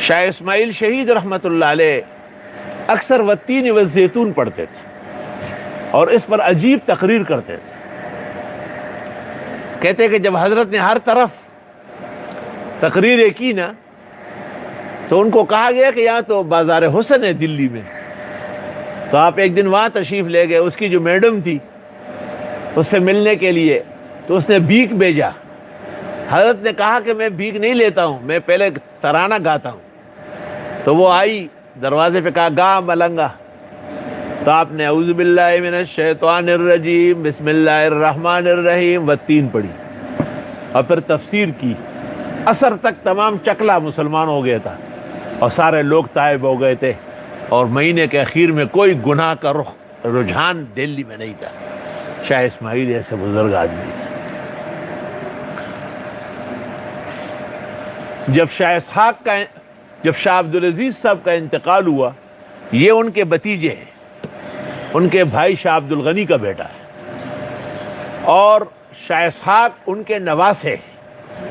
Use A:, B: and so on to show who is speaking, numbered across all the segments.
A: شاہ اسماعیل شہید رحمۃ اللہ علیہ اکثر والتین والزیتون پڑھتے تھے اور اس پر عجیب تقریر کرتے تھے. کہتے کہ جب حضرت نے ہر طرف تقریریں کی نا تو ان کو کہا گیا کہ یہاں تو بازار حسن ہے دلی میں، تو آپ ایک دن وہاں تشریف لے گئے. اس کی جو میڈم تھی اس سے ملنے کے لیے، تو اس نے بھیک بھیجا. حضرت نے کہا کہ میں بھیک نہیں لیتا ہوں، میں پہلے ترانہ گاتا ہوں. تو وہ آئی، دروازے پہ کہا گا ملنگا. تو آپ نے اعوذ باللہ من الشیطان الرجیم بسم اللہ الرحمن الرحیم والتین پڑھی اور پھر تفسیر کی. عصر تک تمام چکلا مسلمان ہو گیا تھا اور سارے لوگ تائب ہو گئے تھے، اور مہینے کے اخیر میں کوئی گناہ کا رجحان دہلی میں نہیں تھا. شاہ اسماعیل ایسے بزرگ آدمی تھے. جب شاہ عبدالعزیز صاحب کا انتقال ہوا، یہ ان کے بھتیجے ہیں، ان کے بھائی شاہ عبدالغنی کا بیٹا ہے، اور شاہ اسحاق ان کے نواسے ہیں،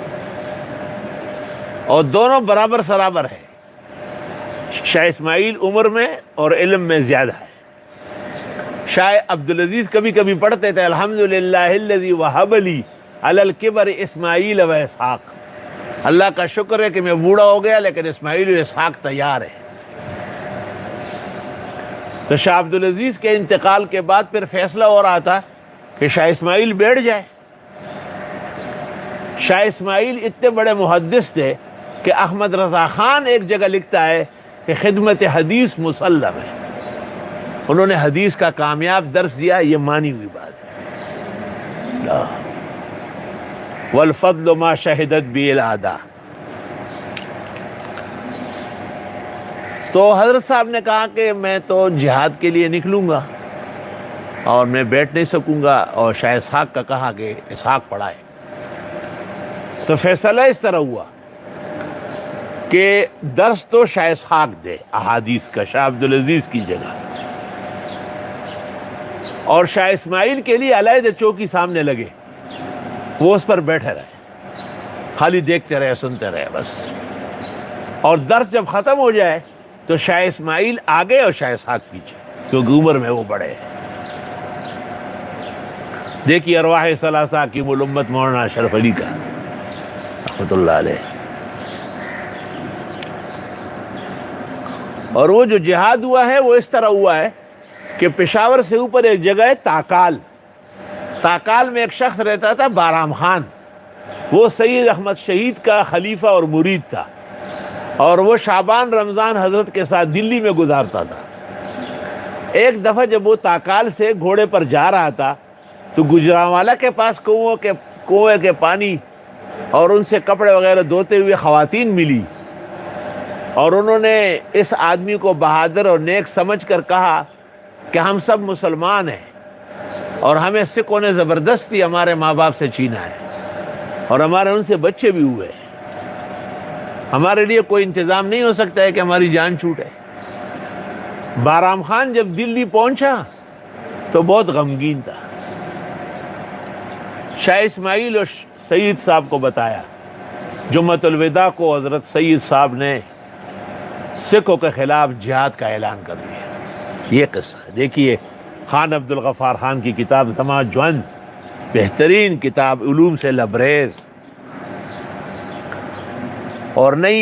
A: اور دونوں برابر سرابر ہیں. شاہ اسماعیل عمر میں اور علم میں زیادہ ہے. شاہ عبدالعزیز کبھی کبھی پڑھتے تھے الحمدللہ الذی وہب لی علی الکبر اسماعیل و اسحاق. اللہ کا شکر ہے کہ میں بوڑھا ہو گیا لیکن اسماعیل و اسحاق تیار ہے. تو شاہ عبدالعزیز کے انتقال کے بعد پھر فیصلہ ہو رہا تھا کہ شاہ اسماعیل بیٹھ جائے. شاہ اسماعیل اتنے بڑے محدث تھے کہ احمد رضا خان ایک جگہ لکھتا ہے کہ خدمت حدیث مسلم ہے. انہوں نے حدیث کا کامیاب درس دیا، یہ مانی ہوئی بات ہے. والفضل ما شہدت به الاعداء. تو حضرت صاحب نے کہا کہ میں تو جہاد کے لیے نکلوں گا اور میں بیٹھ نہیں سکوں گا، اور شاہ اسحاق کا کہا کہ اسحاق پڑھائے. تو فیصلہ اس طرح ہوا کہ درس تو شاہ اسحاق دے احادیث کا شاہ عبدالعزیز کی جگہ، اور شاہ اسماعیل کے لیے علیحدہ چوکی سامنے لگے، وہ اس پر بیٹھے رہے، خالی دیکھتے رہے سنتے رہے بس. اور درس جب ختم ہو جائے تو شاہ اسماعیل آگے اور شاہ اسحاق پیچھے، کیونکہ عمر میں وہ بڑے ہیں. دیکھیے ارواح ثلاثہ کی الامت مولانا اشرف علی کا رحمۃ اللہ علیہ. اور وہ جو جہاد ہوا ہے وہ اس طرح ہوا ہے کہ پشاور سے اوپر ایک جگہ ہے تاکال. تاکال میں ایک شخص رہتا تھا بارام خان. وہ سید احمد شہید کا خلیفہ اور مرید تھا، اور وہ شعبان رمضان حضرت کے ساتھ دلی میں گزارتا تھا. ایک دفعہ جب وہ تاکال سے گھوڑے پر جا رہا تھا تو گجرانوالا کے پاس کنویں کے پانی اور ان سے کپڑے وغیرہ دھوتے ہوئے خواتین ملی، اور انہوں نے اس آدمی کو بہادر اور نیک سمجھ کر کہا کہ ہم سب مسلمان ہیں اور ہمیں سکھوں نے زبردستی ہمارے ماں باپ سے چھینا ہے، اور ہمارے ان سے بچے بھی ہوئے، ہمارے لیے کوئی انتظام نہیں ہو سکتا ہے کہ ہماری جان چھوٹے. بارام خان جب دلی پہنچا تو بہت غمگین تھا. شاہ اسماعیل اور سید صاحب کو بتایا. جمعۃ الوداع کو حضرت سید صاحب نے سکھوں کے خلاف جہاد کا اعلان کر دیا. یہ قصہ دیکھیے، خان عبد الغفار خان کی کتاب زماں جوند، بہترین کتاب، علوم سے لبریز اور نئی